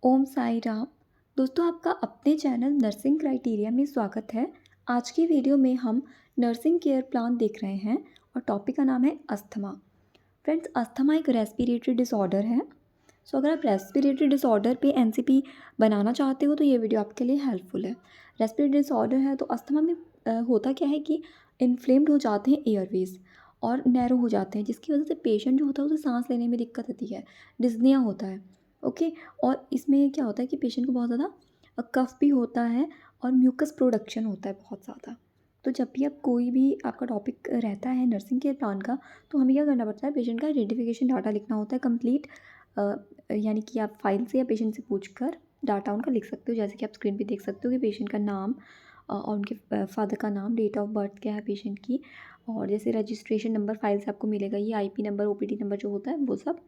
ओम साई राम। दोस्तों, आपका अपने चैनल नर्सिंग क्राइटेरिया में स्वागत है। आज की वीडियो में हम नर्सिंग केयर प्लान देख रहे हैं और टॉपिक का नाम है अस्थमा। फ्रेंड्स, अस्थमा एक रेस्पिरेटरी डिसऑर्डर है। अगर आप रेस्पिरेटरी डिसऑर्डर पे एनसीपी बनाना चाहते हो तो ये वीडियो आपके लिए हेल्पफुल है। रेस्पिरेटरी डिसऑर्डर है तो अस्थमा में होता क्या है कि इन्फ्लेम्ड हो जाते हैं एयरवेज और नैरो हो जाते हैं, जिसकी वजह से पेशेंट जो होता है उसे सांस लेने में दिक्कत आती है, डिस्निया होता है। ओके। और इसमें क्या होता है कि पेशेंट को बहुत ज़्यादा कफ भी होता है और म्यूकस प्रोडक्शन होता है बहुत ज़्यादा। तो जब भी आप कोई भी आपका टॉपिक रहता है नर्सिंग केयर प्लान का, तो हमें क्या करना पड़ता है, पेशेंट का आइडेंटिफिकेशन डाटा लिखना होता है कंप्लीट। यानी कि आप फाइल से या पेशेंट से पूछकर डाटा उनका लिख सकते हो, जैसे कि आप स्क्रीन पे देख सकते हो कि पेशेंट का नाम और उनके फादर का नाम, डेट ऑफ बर्थ क्या है पेशेंट की, और जैसे रजिस्ट्रेशन नंबर फाइल से आपको मिलेगा, ये आईपी नंबर, ओपीडी नंबर जो होता है वो सब,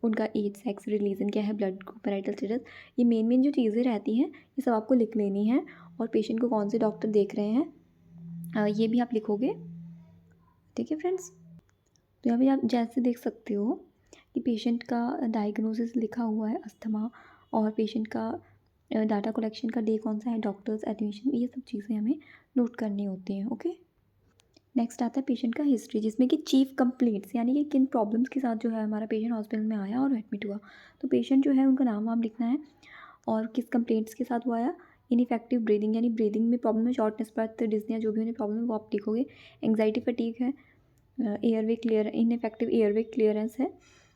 उनका एज, सेक्स, रिलीजन क्या है, ब्लड ग्रुप, मैरिटल स्टेटस, ये मेन जो चीज़ें रहती हैं ये सब आपको लिख लेनी है। और पेशेंट को कौन से डॉक्टर देख रहे हैं ये भी आप लिखोगे। ठीक है फ्रेंड्स। तो यहाँ पे आप जैसे देख सकते हो कि पेशेंट का डायग्नोसिस लिखा हुआ है अस्थमा, और पेशेंट का डाटा कलेक्शन का डे कौन सा है, डॉक्टर्स, एडमिशन, ये सब चीज़ें हमें नोट करनी होती हैं। ओके। नेक्स्ट आता है पेशेंट का हिस्ट्री, जिसमें कि चीफ कंप्लेंट्स, यानी कि किन प्रॉब्लम्स के साथ जो है हमारा पेशेंट हॉस्पिटल में आया और एडमिट हुआ। तो पेशेंट जो है उनका नाम वाम लिखना है और किस कंप्लेंट्स के साथ वो आया। इनइफेक्टिव ब्रीदिंग, यानी ब्रीदिंग में प्रॉब्लम है, शॉर्टनेस ब्रेथ, डिस्निया, जो भी उन्हें प्रॉब्लम है वो आप लिखोगे। एंग्जाइटी, फटीग है, airway clear, ineffective airway clearance है,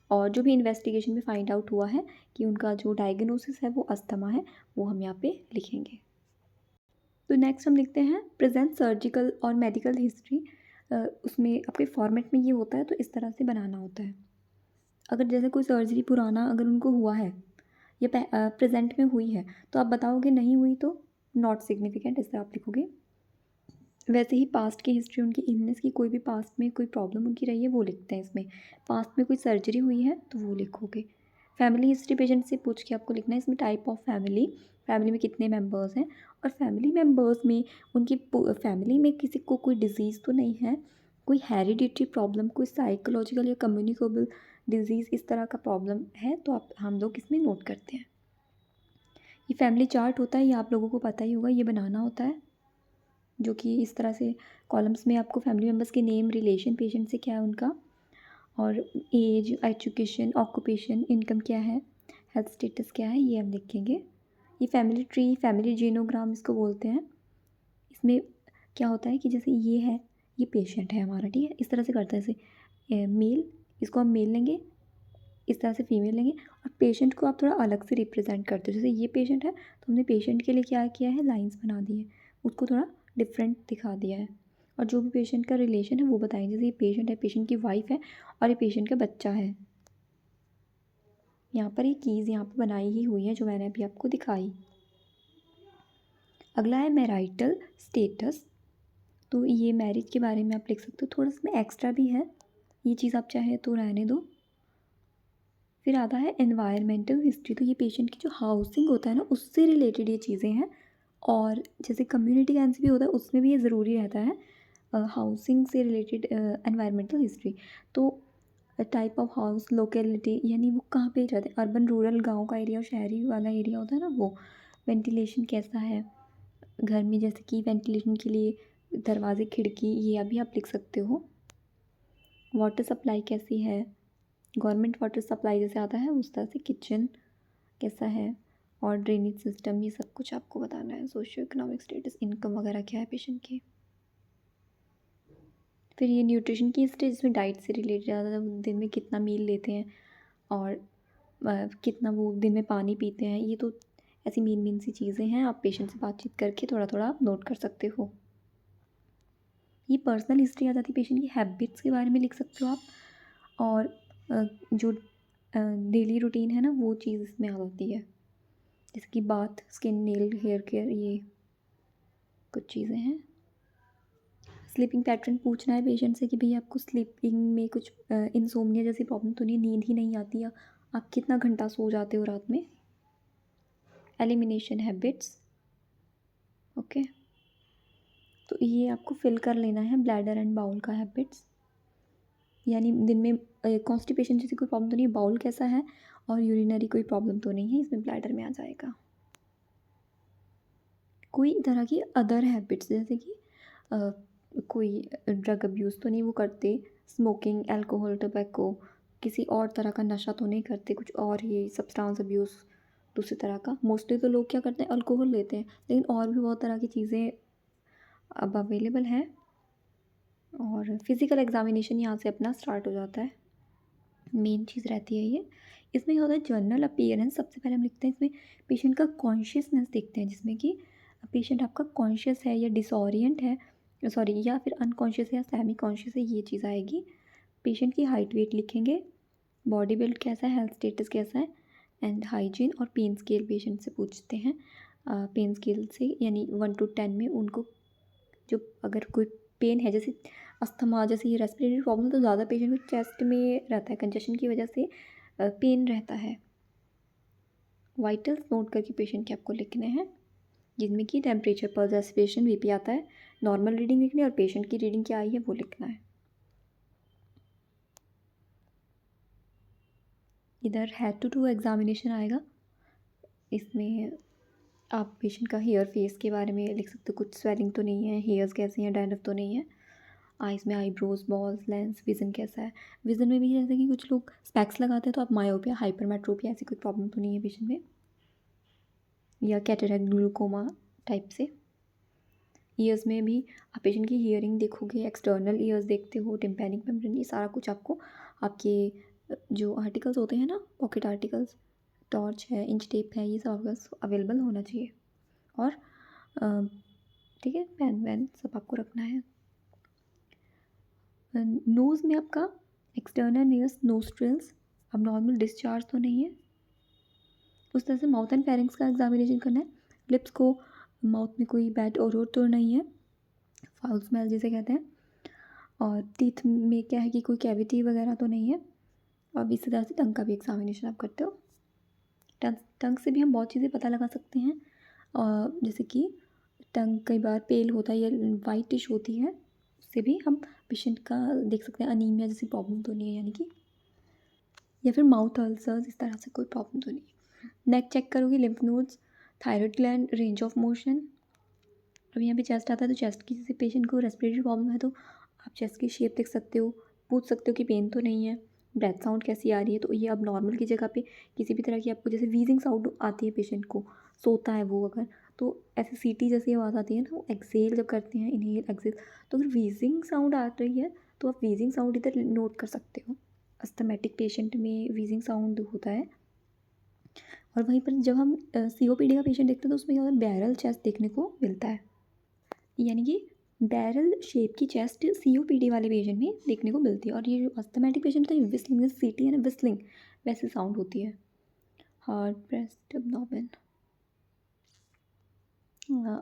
और जो भी इन्वेस्टिगेशन में फाइंड आउट हुआ है कि उनका जो डायग्नोसिस है वो अस्थमा है, वो हम यहाँ पे लिखेंगे। तो नेक्स्ट हम लिखते हैं प्रेजेंट सर्जिकल और मेडिकल हिस्ट्री। उसमें आपके फॉर्मेट में ये होता है, तो इस तरह से बनाना होता है। अगर जैसे कोई सर्जरी पुराना अगर उनको हुआ है या प्रेजेंट में हुई है तो आप बताओगे, नहीं हुई तो नॉट सिग्निफिकेंट, इस तरह आप लिखोगे। वैसे ही पास्ट की हिस्ट्री, उनकी इलनेस की, कोई भी पास्ट में कोई प्रॉब्लम उनकी रही है वो लिखते हैं इसमें। पास्ट में कोई सर्जरी हुई है तो वो लिखोगे। फैमिली हिस्ट्री पेशेंट से पूछ के आपको लिखना है। इसमें टाइप ऑफ फैमिली, फैमिली में कितने मेंबर्स हैं, और फैमिली मेंबर्स में उनकी फैमिली में किसी को कोई डिजीज़ तो नहीं है, कोई हेरिडिटरी प्रॉब्लम, कोई साइकोलॉजिकल या कम्युनिकेबल डिजीज़, इस तरह का प्रॉब्लम है तो आप हम लोग इसमें नोट करते हैं। ये फैमिली चार्ट होता है, ये आप लोगों को पता ही होगा, ये बनाना होता है, जो कि इस तरह से कॉलम्स में आपको फैमिली मेम्बर्स के नेम, रिलेशन, पेशेंट से क्या है उनका, और एज, एजुकेशन, ऑक्यूपेशन, इनकम क्या है, हेल्थ स्टेटस क्या है, ये हम लिखेंगे। ये फैमिली ट्री, फैमिली जीनोग्राम इसको बोलते हैं। इसमें क्या होता है कि जैसे ये है, ये पेशेंट है हमारा, ठीक है, इस तरह से करते हैं। जैसे मेल, इसको हम मेल लेंगे, इस तरह से फीमेल लेंगे, और पेशेंट को आप थोड़ा अलग से रिप्रेजेंट करते हो। जैसे ये पेशेंट है तो हमने पेशेंट के लिए क्या किया है, लाइंस बना दी है, उसको थोड़ा डिफरेंट दिखा दिया है। और जो भी पेशेंट का रिलेशन है वो बताएंगे। जैसे ये पेशेंट है, पेशेंट की वाइफ है, और ये पेशेंट का बच्चा है। यहाँ पर ये कीज़ यहाँ पर बनाई ही हुई है जो मैंने अभी आपको दिखाई। अगला है मैरिटल स्टेटस। तो ये मैरिज के बारे में आप लिख सकते हो, थोड़ा इसमें एक्स्ट्रा भी है, ये चीज़ आप चाहे तो रहने दो। फिर आता है एनवायरमेंटल हिस्ट्री। तो ये पेशेंट की जो हाउसिंग होता है ना, उससे रिलेटेड ये चीज़ें हैं। और जैसे कम्युनिटी कैंसर भी होता है उसमें भी ये ज़रूरी रहता है, हाउसिंग से रिलेटेड एनवायरमेंटल हिस्ट्री। तो टाइप ऑफ हाउस, लोकेलिटी, यानी वो कहाँ पे रहते हैं, अर्बन, रूरल, गांव का एरिया और शहरी वाला एरिया होता है ना वो। वेंटिलेशन कैसा है घर में, जैसे कि वेंटिलेशन के लिए दरवाजे, खिड़की, ये अभी आप लिख सकते हो। वाटर सप्लाई कैसी है, गवर्नमेंट वाटर सप्लाई जैसे आता है उस तरह से। किचन कैसा है, और ड्रेनेज सिस्टम, ये सब कुछ आपको बताना है। सोशियो इकोनॉमिक स्टेटस, इनकम वगैरह क्या है पेशेंट की। फिर ये न्यूट्रिशन की हिस्ट्री, जिसमें डाइट से रिलेटेड ज़्यादा, दिन में कितना मील लेते हैं और कितना वो दिन में पानी पीते हैं, ये तो ऐसी मेन सी चीज़ें हैं। आप पेशेंट से बातचीत करके थोड़ा थोड़ा आप नोट कर सकते हो। ये पर्सनल हिस्ट्री आ जाती है, पेशेंट की हैबिट्स के बारे में लिख सकते हो आप। और जो डेली रूटीन है ना, वो चीज़ इसमें आ जाती है, जैसे कि bath, skin, nail, hair care, ये कुछ चीज़ें हैं। स्लीपिंग पैटर्न पूछना है पेशेंट से कि भई आपको स्लीपिंग में कुछ इंसोम्निया जैसी प्रॉब्लम तो नहीं, नींद ही नहीं आती, या आप कितना घंटा सो जाते हो रात में। Elimination habits, okay. तो ये आपको फिल कर लेना है, ब्लैडर एंड बाउल का हैबिट्स, यानी दिन में कॉन्स्टिपेशन जैसी कोई प्रॉब्लम तो नहीं, बाउल कैसा है, और यूरिनरी कोई प्रॉब्लम तो नहीं है, इसमें ब्लैडर में आ जाएगा। कोई तरह की अदर हैबिट्स जैसे कि कोई ड्रग अब्यूज़ तो नहीं वो करते, स्मोकिंग, अल्कोहल, टोबैको, किसी और तरह का नशा तो नहीं करते, कुछ और ये सब्सटेंस अब्यूज़ दूसरी तरह का। मोस्टली तो लोग क्या करते हैं, अल्कोहल लेते हैं, लेकिन और भी बहुत तरह की चीज़ें अब अवेलेबल हैं। और फिज़िकल एग्ज़ामिनेशन यहाँ से अपना स्टार्ट हो जाता है, मेन चीज़ रहती है ये। इसमें क्या होता है, जर्नल अपीयरेंस सबसे पहले हम लिखते हैं, इसमें पेशेंट का कॉन्शियसनेस देखते हैं, जिसमें कि पेशेंट आपका कॉन्शियस है या डिसओरिएंट है, सॉरी, या फिर अनकॉन्शियस है या सेमी कॉन्शियस है, ये चीज़ आएगी। पेशेंट की हाइट वेट लिखेंगे, बॉडी बिल्ड कैसा है, हेल्थ स्टेटस कैसा है, एंड हाइजीन और पेन स्केल पेशेंट से पूछते हैं। पेन स्केल से यानी 1 to 10 में उनको जो अगर कोई पेन है, जैसे अस्थमा, जैसे ये रेस्पिरेटरी प्रॉब्लम, तो ज़्यादा पेशेंट को चेस्ट में रहता है, कंजेशन की वजह से पेन रहता है। वाइटल्स नोट करके पेशेंट के आपको लिखने हैं, जिनमें कि टेम्परेचर, पल्स, रेस्पिरेशन, बीपी आता है, नॉर्मल रीडिंग लिखनी है और पेशेंट की रीडिंग क्या आई है वो लिखना है। इधर हेड टू टू एग्जामिनेशन आएगा, इसमें आप पेशेंट का हेयर फेस के बारे में लिख सकते हो, कुछ स्वेलिंग तो नहीं है, हेयर्स कैसे हैं, डैंड्रफ तो नहीं है, आइज़ में आईब्रोज, बॉल्स, लेंस, विज़न कैसा है। विज़न में भी जैसे कि कुछ लोग स्पेक्स लगाते हैं, तो आप मायोपिया, हाइपरमेट्रोपिया ऐसी कोई प्रॉब्लम तो नहीं है पेशेंट में, या कैटरेक्ट, ग्लूकोमा टाइप से। ईयर्स में भी आप पेशेंट की हियरिंग देखोगे, एक्सटर्नल ईयर्स देखते हो, टिम्पैनिक मेम्ब्रेन, ये सारा कुछ आपको आपके जो आर्टिकल्स होते हैं ना, पॉकेट आर्टिकल्स, टॉर्च है, इंच टेप है, ये सब आपका अवेलेबल होना चाहिए। और ठीक है, पेन वैन सब आपको रखना है। नोज़ में आपका एक्सटर्नल ईयर्स, नोस्ट्रिल्स, अब नॉर्मल डिस्चार्ज तो नहीं है, उस तरह से माउथ एंड फेरिंग्स का एग्जामिनेशन करना है। लिप्स को, माउथ में कोई बैड ओडर तो नहीं है, फाउल स्मेल जिसे कहते हैं, और टीथ में क्या है कि कोई कैविटी वगैरह तो नहीं है। और इसी तरह से टंग का भी एग्जामिनेशन आप करते हो। टंग से भी हम बहुत चीज़ें पता लगा सकते हैं, जैसे कि टंग कई बार पेल होता है या वाइटिश होती है, उससे भी हम पेशेंट का देख सकते हैं अनीमिया जैसी प्रॉब्लम तो नहीं है, यानी कि, या फिर माउथ अल्सर्स, इस तरह से कोई प्रॉब्लम तो नहीं है। नेक चेक करोगे, lymph nodes, thyroid gland, range of motion. अब यहाँ पे चेस्ट आता है, तो चेस्ट की जैसे पेशेंट को रेस्पिरेटरी प्रॉब्लम है, तो आप चेस्ट की शेप देख सकते हो, पूछ सकते हो कि पेन तो नहीं है। ब्रेथ साउंड कैसी आ रही है, तो ये अब नॉर्मल की जगह पे किसी भी तरह की आपको जैसे वीजिंग साउंड आती है पेशेंट को, सोता है वो अगर, तो ऐसे सीटी जैसी आवाज़ आती है ना, वो एक्सेल जब करते हैं, इनहेल एक्सेल, तो अगर वीजिंग साउंड आ रही है तो आप वीजिंग साउंड इधर नोट कर सकते हो। अस्थमेटिक पेशेंट में वीजिंग साउंड होता है। और वहीं पर जब हम COPD का पेशेंट देखते हैं, तो उसमें क्या होता है, बैरल चेस्ट देखने को मिलता है, यानी कि बैरल शेप की चेस्ट COPD वाले पेशेंट में देखने को मिलती है। और ये जो अस्थमेटिक पेशेंट होता है, विस्लिंग, जैसे सीटी है ना, विस्लिंग वैसे साउंड होती है। हार्ड ब्रेस्ट, अब्डोमेन,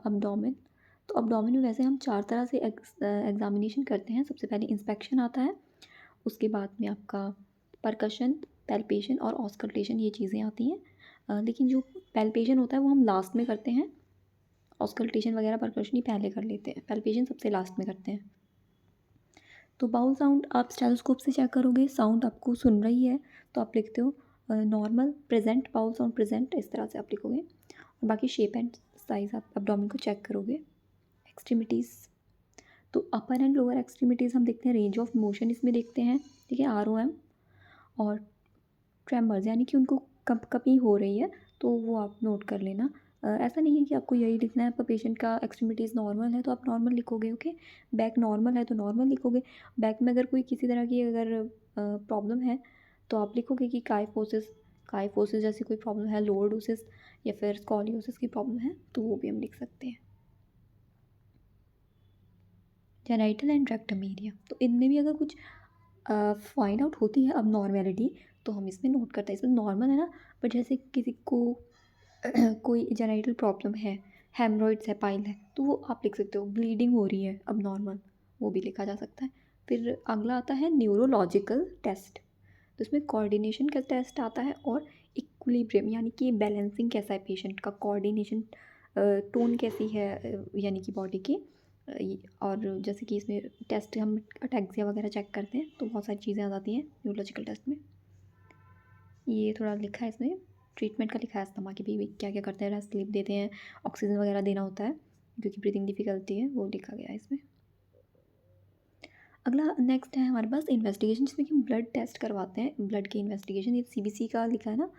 अब्डोमेन, तो अब्डोमेन में वैसे हम 4 तरह से एग्जामिनेशन करते हैं। सबसे पहले इंस्पेक्शन आता है, उसके बाद में आपका परकशन, पैल्पेशन और ऑस्कल्टेशन, ये चीज़ें आती हैं। लेकिन जो पैल्पेशन होता है वो हम लास्ट में करते हैं, ऑस्कल्टेशन वगैरह परकशन ही पहले कर लेते हैं, पैल्पेशन सबसे लास्ट में करते हैं। तो बाउल साउंड आप स्टेथोस्कोप से चेक करोगे, साउंड आपको सुन रही है तो आप लिखते हो normal, present, bowel sound present, इस तरह से आप लिखोगे। और बाकी शेप एंड साइज़ आप एब्डोमेन को चेक करोगे। एक्सट्रीमिटीज़, तो अपर एंड लोअर एक्सट्रीमिटीज़ हम देखते हैं, रेंज ऑफ मोशन इसमें देखते हैं, ठीक है, ROM, और ट्रेमर्स, यानी कि उनको कब कभी हो रही है, तो वो आप नोट कर लेना। ऐसा नहीं है कि आपको यही लिखना है, पर पेशेंट का एक्सट्रीमिटीज़ नॉर्मल है तो आप नॉर्मल लिखोगे, ओके। बैक नॉर्मल है तो नॉर्मल लिखोगे। बैक में अगर कोई किसी तरह की अगर प्रॉब्लम है, तो आप लिखोगे कि काइफोसिस, काइफोसिस जैसी कोई प्रॉब्लम है, लोर्डोसिस या फिर स्कॉलियोसिस की प्रॉब्लम है, तो वो भी हम लिख सकते हैं। जेनाइटल एंड रेक्टम एरिया, तो इनमें भी अगर कुछ फाइंड आउट होती है अब नॉर्मेलिटी, तो हम इसमें नोट करते हैं। इसमें नॉर्मल है ना, बट जैसे किसी को कोई जेनाइटल प्रॉब्लम है, हेमरॉइड्स है, पाइल है, तो वो आप लिख सकते हो। ब्लीडिंग हो रही है अब नॉर्मल, वो भी लिखा जा सकता है। फिर अगला आता है न्यूरोलॉजिकल टेस्ट, तो इसमें कोऑर्डिनेशन का टेस्ट आता है, और इक्विलिब्रियम, यानी कि बैलेंसिंग कैसा है पेशेंट का, कोऑर्डिनेशन, टोन कैसी है, यानी कि बॉडी की। और जैसे कि इसमें टेस्ट हम अटैक्सिया वगैरह चेक करते हैं, तो बहुत सारी चीज़ें आ जाती हैं न्यूरोलॉजिकल टेस्ट में। ये थोड़ा लिखा है इसमें, ट्रीटमेंट का लिखा है अस्थमा की भी क्या क्या करते हैं, रेस्ट स्लीप देते हैं, ऑक्सीजन वगैरह देना होता है क्योंकि ब्रीथिंग डिफ़िकल्टी है, वो लिखा गया है इसमें। अगला नेक्स्ट है हमारे पास इन्वेस्टिगेशन, जिसमें कि ब्लड टेस्ट करवाते हैं, ब्लड की इन्वेस्टिगेशन। ये सीबीसी का लिखा है ना,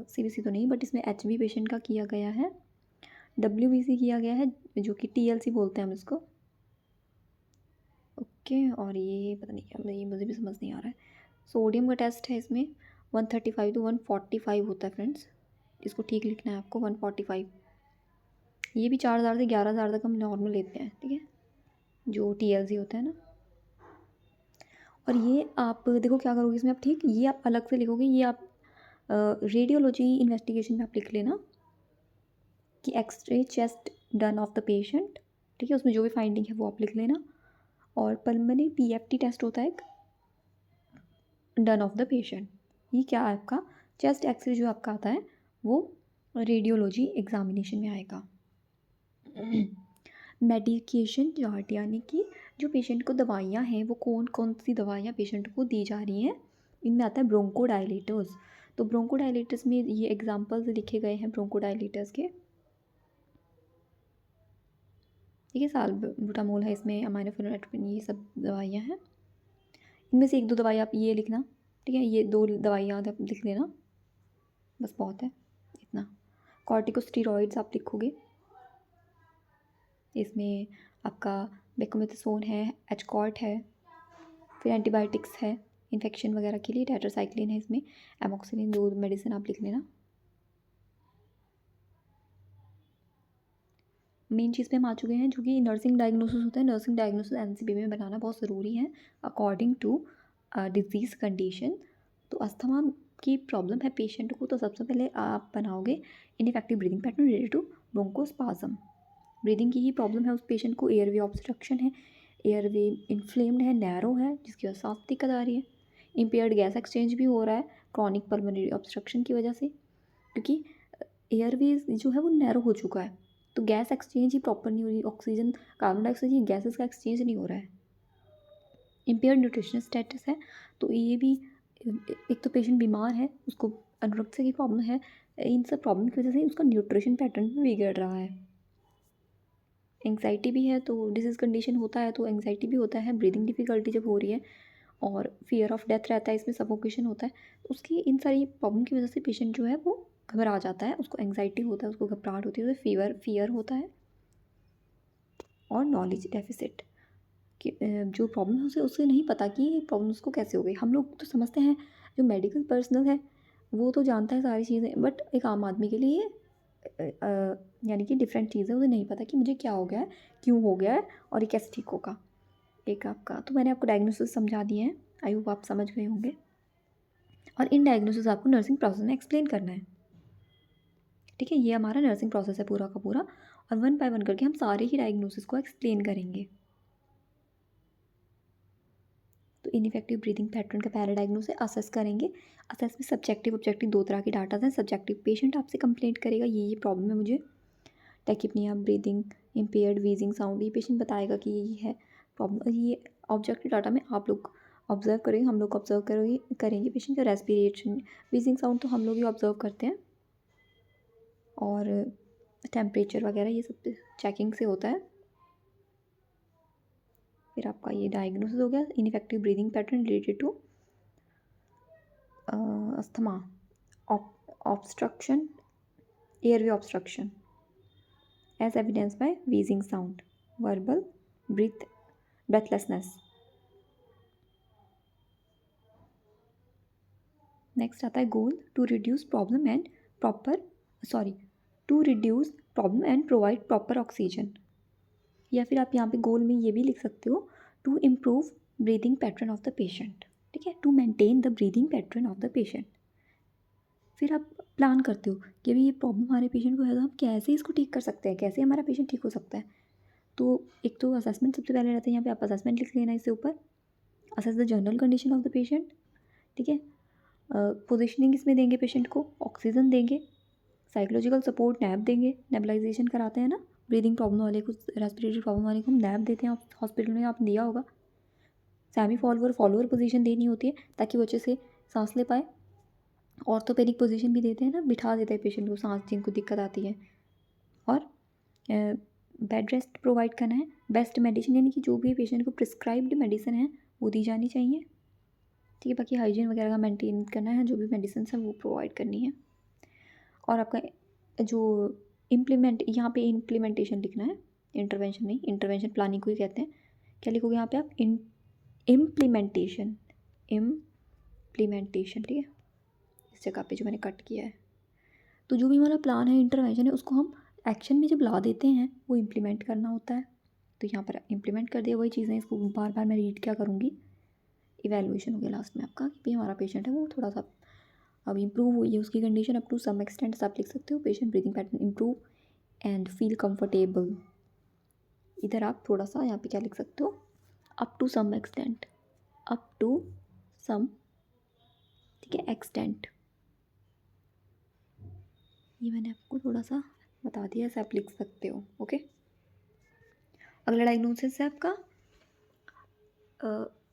सीबीसी तो नहीं बट इसमें एचबी पेशेंट का किया गया है, डब्ल्यूबीसी किया गया है, जो कि टीएलसी बोलते हैं हम इसको। ओके, और ये पता नहीं क्या, ये मुझे भी समझ नहीं आ रहा है। सोडियम का टेस्ट है इसमें, 135 to 145 होता है फ्रेंड्स, इसको ठीक लिखना है आपको, 145। ये भी 4000 से 11000 तक हम नॉर्मल लेते हैं, ठीक है, जो टीएलसी होता है ना। और ये आप देखो क्या करोगे इसमें आप, ठीक, ये आप अलग से लिखोगे, ये आप रेडियोलॉजी इन्वेस्टिगेशन में आप लिख लेना कि X-ray chest done of the patient, ठीक है, उसमें जो भी फाइंडिंग है वो आप लिख लेना। और पल्मोनरी पीएफटी टेस्ट होता है एक, डन ऑफ द पेशेंट। ये क्या है आपका, चेस्ट एक्सरे जो आपका आता है वो रेडियोलॉजी एग्जामिनेशन में आएगा। मेडिकेशन चार्ट, यानी कि जो पेशेंट को दवाइयाँ हैं वो कौन कौन सी दवाइयाँ पेशेंट को दी जा रही हैं, इनमें आता है ब्रोंकोडायलेटर्स। तो ब्रोंकोडायलेटर्स में ये एग्जांपल्स लिखे गए हैं ब्रोंकोडायलेटर्स के, ठीक है, साल्बुटामोल है इसमें, अमाइनोफेनोएट्रोपिन, ये सब दवाइयाँ हैं। इनमें से एक दो दवाई आप ये लिखना, ठीक है, ये 2 दवाइयाँ आप लिख लेना, बस बहुत है इतना। कॉर्टिकोस्टेरॉइड्स आप लिखोगे, इसमें आपका बेकोमेथासोन है, एचकॉर्ट है, फिर एंटीबायोटिक्स है इन्फेक्शन वगैरह के लिए, टेट्रासाइक्लिन है इसमें, एमोक्सिलिन, 2 मेडिसिन आप लिख लेना। मेन चीज़ पे हम आ चुके हैं, जो कि नर्सिंग डायग्नोसिस होता है। नर्सिंग डायग्नोसिस एनसीबी में बनाना बहुत ज़रूरी है अकॉर्डिंग टू डिजीज़ कंडीशन। तो अस्थमा की प्रॉब्लम है पेशेंट को, तो सबसे पहले आप बनाओगे ineffective breathing pattern related to bronchospasm. Breathing की ही प्रॉब्लम है उस पेशेंट को, एयरवे ऑब्स्ट्रक्शन है, एयरवे इन्फ्लेम्ड है, नैरो है, जिसकी वजह से सांस दिक्कत आ रही है। इम्पेयर्ड गैस एक्सचेंज भी हो रहा है क्रॉनिक पल्मोनरी ऑब्स्ट्रक्शन की वजह से, क्योंकि एयरवेज जो है वो नैरो हो चुका है, तो गैस एक्सचेंज ही प्रॉपर नहीं हो रही, ऑक्सीजन कार्बन डाइऑक्साइड ये गैसेस का एक्सचेंज नहीं हो रहा है। इम्पेयर्ड न्यूट्रिशनल स्टेटस है, तो ये भी, एक तो पेशेंट बीमार है, उसको एनोरेक्सिया की प्रॉब्लम है, इन सब प्रॉब्लम की वजह से उसका न्यूट्रिशन पैटर्न भी बिगड़ रहा है। एंग्जाइटी भी है, तो डिजीज़ कंडीशन होता है तो एंग्जाइटी भी होता है, ब्रीदिंग डिफ़िकल्टी जब हो रही है, और फियर ऑफ डेथ रहता है इसमें, सफोकेशन होता है, तो उसकी इन सारी प्रॉब्लम की वजह से पेशेंट जो है वो घबरा जाता है, उसको एंग्जाइटी होता है, उसको घबराहट होती है, तो फियर होता है। और नॉलेज डेफिसिट, कि जो प्रॉब्लम है उसे उसे नहीं पता कि ये प्रॉब्लम उसको कैसे हो गई। हम लोग तो समझते हैं, जो मेडिकल पर्सनल है वो तो जानता है सारी चीज़ें, बट एक आम आदमी के लिए यानी कि डिफरेंट चीज़ें उसे नहीं पता कि मुझे क्या हो गया है, क्यों हो गया है, और ये कैसे ठीक होगा। एक आपका, तो मैंने आपको डायग्नोसिस समझा दिए हैं, आई होप आप समझ गए होंगे। और इन डायग्नोसिस आपको नर्सिंग प्रोसेस में एक्सप्लेन करना है, ठीक है, ये हमारा नर्सिंग प्रोसेस है पूरा का पूरा, और 1 बाय 1 करके हम सारे ही डायग्नोसिस को एक्सप्लेन करेंगे। तो इनइफेक्टिव ब्रीदिंग पैटर्न का पहला डायग्नोसिस असेस करेंगे। असेस में सब्जेक्टिव ऑब्जेक्टिव 2 तरह के डाटा हैं। सब्जेक्टिव, पेशेंट आपसे कंप्लेंट करेगा ये प्रॉब्लम है मुझे, tachypnoea, breathing impaired, wheezing sound, ये पेशेंट बताएगा कि ये है प्रॉब्लम। ये ऑब्जेक्टिव डाटा में आप लोग ऑब्जर्व करेंगे, हम लोग ऑब्जर्व करेंगे पेशेंट का रेस्पिरेशन, वीजिंग साउंड तो हम लोग ही ऑब्जर्व करते हैं, और टेम्परेचर वगैरह ये सब चेकिंग से होता है। फिर आपका ये डायग्नोसिस हो गया, ineffective breathing pattern related to asthma, obstruction, airway obstruction as evidenced by wheezing sound, verbal breathlessness. Next आता है goal, to reduce problem and provide proper oxygen, या फिर आप यहाँ पे गोल में ये भी लिख सकते हो, to improve breathing pattern of the patient, ठीक है, to maintain the breathing pattern of the patient. फिर आप प्लान करते हो कि अभी ये प्रॉब्लम हमारे पेशेंट को है, तो हम कैसे इसको ठीक कर सकते हैं, कैसे हमारा पेशेंट ठीक हो सकता है। तो एक तो असेसमेंट सबसे पहले रहता है, यहाँ पे आप असेसमेंट लिख लेना इससे ऊपर, assess the general condition of the patient, ठीक है, पोजिशनिंग इसमें देंगे पेशेंट को, ऑक्सीजन देंगे, साइकोलॉजिकल सपोर्ट नैप देंगे, नेबुलाइजेशन कराते हैं ना ब्रीदिंग प्रॉब्लम वाले को, रेस्पिरेटरी प्रॉब्लम वाले को हम नैप देते हैं, हॉस्पिटल में आपने दिया होगा। सेमी फॉलोअर पोजीशन देनी होती है ताकि वो अच्छे से सांस ले पाए। ऑर्थोपेडिक पोजीशन भी देते हैं ना, बिठा देते हैं पेशेंट को, सांस जिनको दिक्कत आती है। और बेड रेस्ट प्रोवाइड करना है। बेस्ट मेडिसिन यानी कि जो भी पेशेंट को प्रिस्क्राइब्ड मेडिसिन है वो दी जानी चाहिए, ठीक है। बाकी हाइजीन वगैरह का मेंटेन करना है, जो भी मेडिसिन है वो प्रोवाइड करनी है। और आपका जो यहाँ पे इम्प्लीमेंटेशन लिखना है, इंटरवेंशन नहीं, इंटरवेंशन प्लानिंग को ही कहते हैं। क्या लिखोगे यहाँ पे आप? इम्प्लीमेंटेशन, ठीक है, इस जगह पे जो मैंने कट किया है। तो जो भी हमारा प्लान है, इंटरवेंशन है, उसको हम एक्शन में जब ला देते हैं वो इम्प्लीमेंट करना होता है। तो यहाँ पर इम्प्लीमेंट कर दिया, वही चीज़ें, इसको बार बार मैं रीड क्या करूँगी, इवैल्यूएशन हो गया लास्ट में आपका कि भाई हमारा पेशेंट है वो थोड़ा सा अब इम्प्रूव हुई है उसकी condition up to some extent, आप लिख सकते हो patient breathing pattern improve and feel comfortable. इधर आप थोड़ा सा यहाँ पे क्या लिख सकते हो, up to some extent, up to some, ठीक है, एक्सटेंट। ये मैंने आपको थोड़ा सा बता दिया, ऐसे आप लिख सकते हो, ओके। अगला डायग्नोसिस है आपका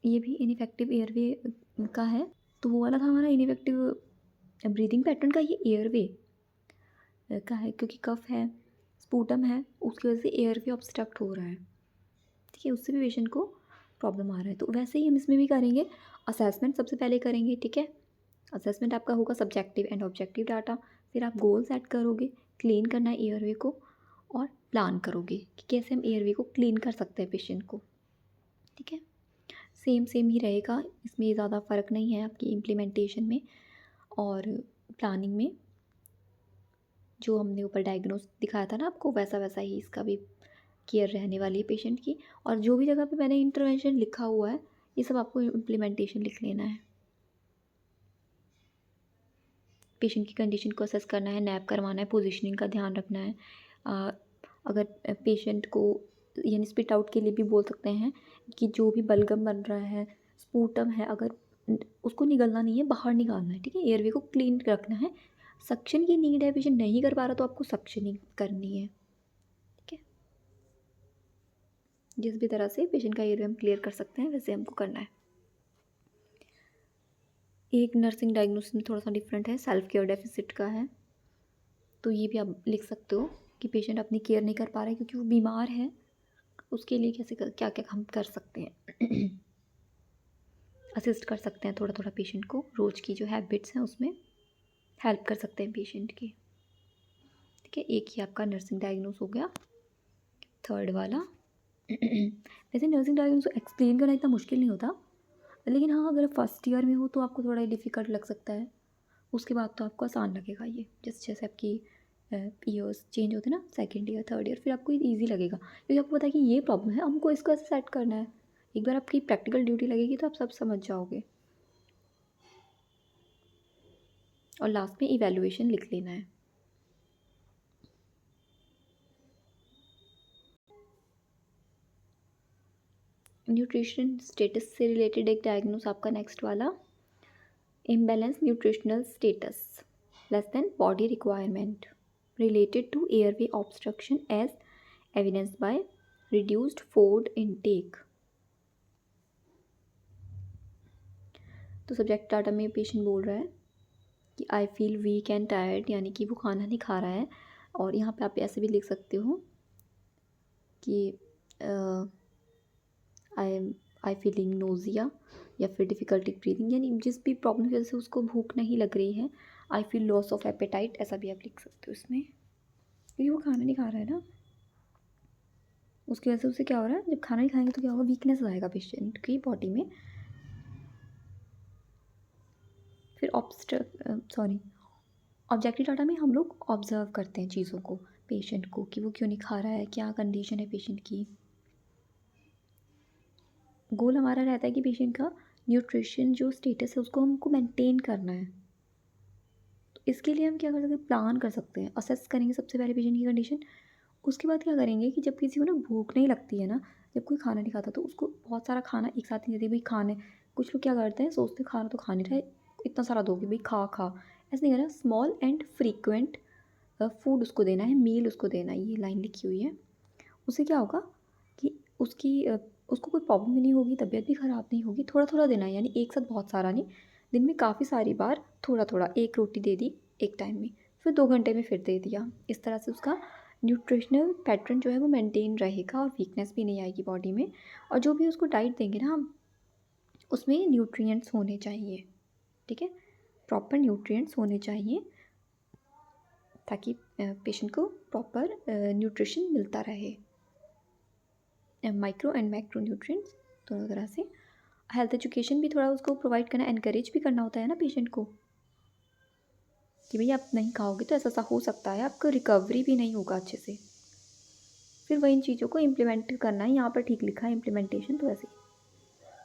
ये भी इनइफेक्टिव एयरवे का है। तो वो वाला था हमारा इनइफेक्टिव ब्रीदिंग पैटर्न का, ये एयरवे का है क्योंकि कफ है, स्पूटम है, उसकी वजह से एयरवे ऑब्स्ट्रक्ट हो रहा है, ठीक है, उससे भी पेशेंट को प्रॉब्लम आ रहा है। तो वैसे ही हम इसमें भी करेंगे, असेसमेंट सबसे पहले करेंगे, ठीक है। असेसमेंट आपका होगा सब्जेक्टिव एंड ऑब्जेक्टिव डाटा, फिर आप गोल सेट करोगे, क्लीन करना है एयरवे को, और प्लान करोगे कि कैसे हम एयरवे को क्लीन कर सकते हैं पेशेंट को, ठीक है। सेम ही रहेगा, इसमें ज़्यादा फ़र्क नहीं है आपकी इम्प्लीमेंटेशन में और प्लानिंग में। जो हमने ऊपर डायग्नोस दिखाया था ना आपको, वैसा वैसा ही इसका भी केयर रहने वाली है पेशेंट की। और जो भी जगह पे मैंने इंटरवेंशन लिखा हुआ है ये सब आपको इम्प्लीमेंटेशन लिख लेना है। पेशेंट की कंडीशन को असेस करना है, नैप करवाना है, पोजीशनिंग का ध्यान रखना है। अगर पेशेंट को यानी स्पिट आउट के लिए भी बोल सकते हैं कि जो भी बलगम बन रहा है, स्पूटम है, अगर उसको निगलना नहीं है, बाहर निकालना है, ठीक है। एयरवे को क्लीन रखना है। सक्शन की नीड है, पेशेंट नहीं कर पा रहा तो आपको सक्शनिंग करनी है, ठीक है। जिस भी तरह से पेशेंट का एयरवे हम क्लियर कर सकते हैं वैसे हमको करना है। एक नर्सिंग डायग्नोसिस में थोड़ा सा डिफरेंट है, सेल्फ केयर डेफिसिट का है। तो ये भी आप लिख सकते हो कि पेशेंट अपनी केयर नहीं कर पा रहा है क्योंकि वो बीमार है, उसके लिए क्या क्या हम कर सकते हैं। असिस्ट कर सकते हैं थोड़ा थोड़ा पेशेंट को, रोज़ की जो हैबिट्स हैं उसमें हेल्प कर सकते हैं पेशेंट की, ठीक है। एक ही आपका नर्सिंग डायग्नोस हो गया, थर्ड वाला। वैसे नर्सिंग डायग्नोस एक्सप्लेन करना इतना मुश्किल नहीं होता, लेकिन हाँ अगर फर्स्ट ईयर में हो तो आपको थोड़ा डिफ़िकल्ट लग सकता है, उसके बाद तो आपको आसान लगेगा ये। जैसे जैसे आपकी ईयर्स चेंज होते हैं ना, सेकेंड ईयर थर्ड ईयर, फिर आपको ईजी लगेगा क्योंकि आपको पता है कि ये प्रॉब्लम है, हमको इसको ऐसे सेट करना है। एक बार आपकी प्रैक्टिकल ड्यूटी लगेगी तो आप सब समझ जाओगे। और लास्ट में इवैल्यूएशन लिख लेना है। न्यूट्रिशन स्टेटस से रिलेटेड एक डायग्नोस आपका नेक्स्ट वाला, imbalance nutritional status less than body requirement related to airway obstruction as evidenced by reduced food intake। तो सब्जेक्ट डाटा में पेशेंट बोल रहा है कि I feel weak and tired, यानी कि वो खाना नहीं खा रहा है। और यहाँ पे आप ऐसे भी लिख सकते हो कि आई फीलिंग नोजिया या फिर डिफ़िकल्टी ब्रीदिंग, यानी जिस भी प्रॉब्लम की वजह से उसको भूख नहीं लग रही है। I feel loss of appetite, ऐसा भी आप लिख सकते हो इसमें, क्योंकि वो खाना नहीं खा रहा है ना, उसकी वजह से उसे क्या हो रहा है, जब खाना नहीं खाएंगे तो क्या होगा, वीकनेस आएगा पेशेंट की बॉडी में। फिर ऑब्जेक्टिव डाटा में हम लोग ऑब्जर्व करते हैं चीज़ों को, पेशेंट को, कि वो क्यों नहीं खा रहा है, क्या कंडीशन है पेशेंट की। गोल हमारा रहता है कि पेशेंट का न्यूट्रिशन जो स्टेटस है उसको हमको मेंटेन करना है। तो इसके लिए हम क्या कर सकते हैं, प्लान कर सकते हैं, असेस करेंगे सबसे पहले पेशेंट की कंडीशन। उसके बाद क्या करेंगे कि जब किसी को ना भूख नहीं लगती है ना, जब कोई खाना नहीं खाता तो उसको बहुत सारा खाना एक साथ नहीं देते भाई खाने। कुछ लोग क्या करते हैं, सोचते हैं खाना तो खा नहीं रहा है, इतना सारा दोगे भाई, खा खा, ऐसे नहीं करना। स्मॉल एंड फ्रीक्वेंट फूड उसको देना है, मील उसको देना है, ये लाइन लिखी हुई है। उससे क्या होगा कि उसको कोई प्रॉब्लम भी नहीं होगी, तबीयत भी ख़राब नहीं होगी। थोड़ा थोड़ा देना है, यानी एक साथ बहुत सारा नहीं, दिन में काफ़ी सारी बार थोड़ा थोड़ा, एक रोटी दे दी एक टाइम में, फिर 2 घंटे में फिर दे दिया। इस तरह से उसका न्यूट्रिशनल पैटर्न जो है वो मेंटेन रहेगा और वीकनेस भी नहीं आएगी बॉडी में। और जो भी उसको डाइट देंगे ना हम, उसमें न्यूट्रिएंट्स होने चाहिए, ठीक है, प्रॉपर न्यूट्रिएंट्स होने चाहिए ताकि पेशेंट को प्रॉपर न्यूट्रिशन मिलता रहे, माइक्रो एंड मैक्रो न्यूट्रिएंट्स दोनों तरह से। हेल्थ एजुकेशन भी थोड़ा उसको प्रोवाइड करना, एनकरेज भी करना होता है ना पेशेंट को, कि भई आप नहीं खाओगे तो ऐसा ऐसा हो सकता है, आपका रिकवरी भी नहीं होगा अच्छे से। फिर वही इन चीज़ों को इम्प्लीमेंट करना है। यहाँ पर ठीक लिखा है इम्प्लीमेंटेशन, तो ऐसे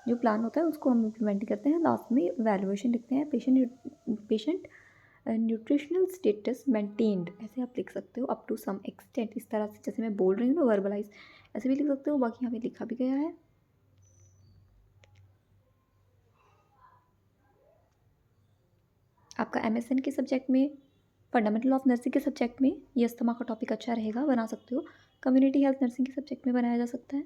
जो प्लान होता है उसको हम इम्प्लीमेंट करते हैं। लास्ट में वैल्यूएशन लिखते हैं, पेशेंट न्यूट्रिशनल स्टेटस मेंटेन्ड, ऐसे आप लिख सकते हो, अप टू सम एक्सटेंट। इस तरह से जैसे मैं बोल रही हूँ ना, वर्बलाइज, ऐसे भी लिख सकते हो। बाकी यहाँ पे लिखा भी गया है। आपका MSN के सब्जेक्ट में, फंडामेंटल ऑफ नर्सिंग के सब्जेक्ट में ये अस्थमा का टॉपिक अच्छा रहेगा, बना सकते हो। कम्युनिटी हेल्थ नर्सिंग के सब्जेक्ट में बनाया जा सकता है।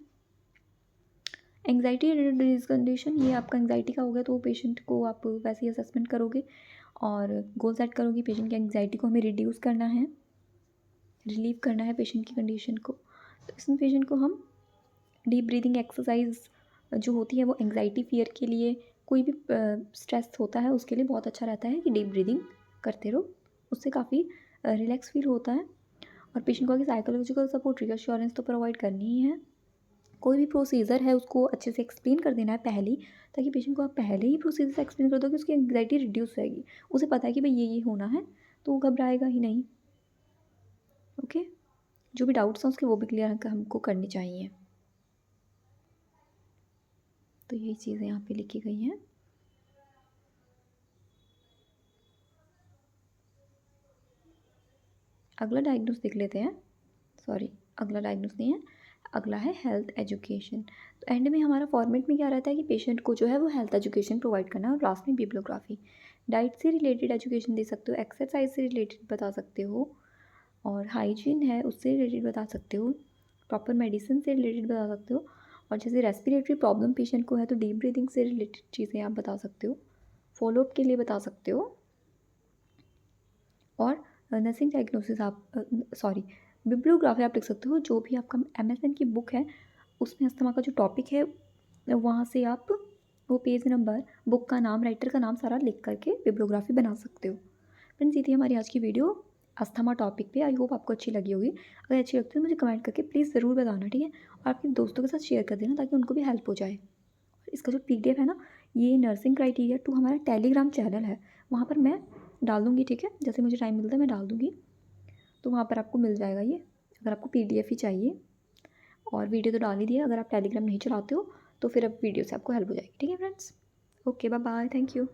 एंग्जाइटी डिजीज कंडीशन, ये आपका एंग्जाइटी का हो गया तो पेशेंट को आप वैसे ही असेसमेंट करोगे और गोल सेट करोगे। पेशेंट की एंग्जाइटी को हमें रिड्यूस करना है, रिलीव करना है पेशेंट की कंडीशन को। तो इसमें पेशेंट को हम डीप ब्रीदिंग एक्सरसाइज जो होती है वो एंग्जाइटी फियर के लिए, कोई भी स्ट्रेस होता है उसके लिए बहुत अच्छा रहता है कि डीप ब्रीदिंग करते रहो, उससे काफ़ी रिलैक्स फील होता है। और पेशेंट को आगे साइकोलॉजिकल सपोर्ट, रिअश्योरेंस तो प्रोवाइड करनी ही है। कोई भी प्रोसीजर है उसको अच्छे से एक्सप्लेन कर देना है पहले ही, ताकि पेशेंट को आप पहले ही प्रोसीजर एक्सप्लेन कर दो कि उसकी एंग्जाइटी रिड्यूस होएगी। उसे पता है कि भाई ये होना है, तो वो घबराएगा ही नहीं। ओके, जो भी डाउट्स हैं उसके वो भी क्लियर हमको करनी चाहिए। तो यही चीज़ें यहाँ पे लिखी गई हैं। अगला डायग्नोस देख लेते हैं। सॉरी, अगला डायग्नोस नहीं है, अगला है हेल्थ एजुकेशन। तो एंड में हमारा फॉर्मेट में क्या रहता है कि पेशेंट को जो है वो हेल्थ एजुकेशन प्रोवाइड करना है, और लास्ट में बिब्लियोग्राफी। डाइट से रिलेटेड एजुकेशन दे सकते हो, एक्सरसाइज से रिलेटेड बता सकते हो, और हाइजीन है उससे रिलेटेड बता सकते हो, प्रॉपर मेडिसिन से रिलेटेड बता सकते हो, और जैसे रेस्पिरेटरी प्रॉब्लम पेशेंट को है तो डीप ब्रीदिंग से रिलेटेड चीज़ें आप बता सकते हो, फॉलोअप के लिए बता सकते हो। और नर्सिंग डायग्नोसिस आप सॉरी बिब्लियोग्राफी आप लिख सकते हो। जो भी आपका MSN की बुक है उसमें अस्थमा का जो टॉपिक है वहाँ से आप वो पेज नंबर, बुक का नाम, राइटर का नाम सारा लिख करके बिब्लियोग्राफी बना सकते हो। फ्रेंड्स, ये थी हमारी आज की वीडियो अस्थमा टॉपिक पे। आई होप आपको अच्छी लगी होगी। अगर अच्छी लगती है तो मुझे कमेंट करके प्लीज़ ज़रूर बताना, ठीक है। और आपके दोस्तों के साथ शेयर कर देना ताकि उनको भी हेल्प हो जाए। इसका जो PDF है ना, ये नर्सिंग क्राइटेरिया 2 हमारा टेलीग्राम चैनल है, वहाँ पर मैं डाल दूँगी, ठीक है। जैसे मुझे टाइम मिलता है मैं डाल दूँगी, तो वहाँ पर आपको मिल जाएगा ये, अगर आपको PDF ही चाहिए। और वीडियो तो डाल ही दिया, अगर आप टेलीग्राम नहीं चलाते हो तो फिर अब वीडियो से आपको हेल्प हो जाएगी, ठीक है friends. Okay, bye bye, thank you.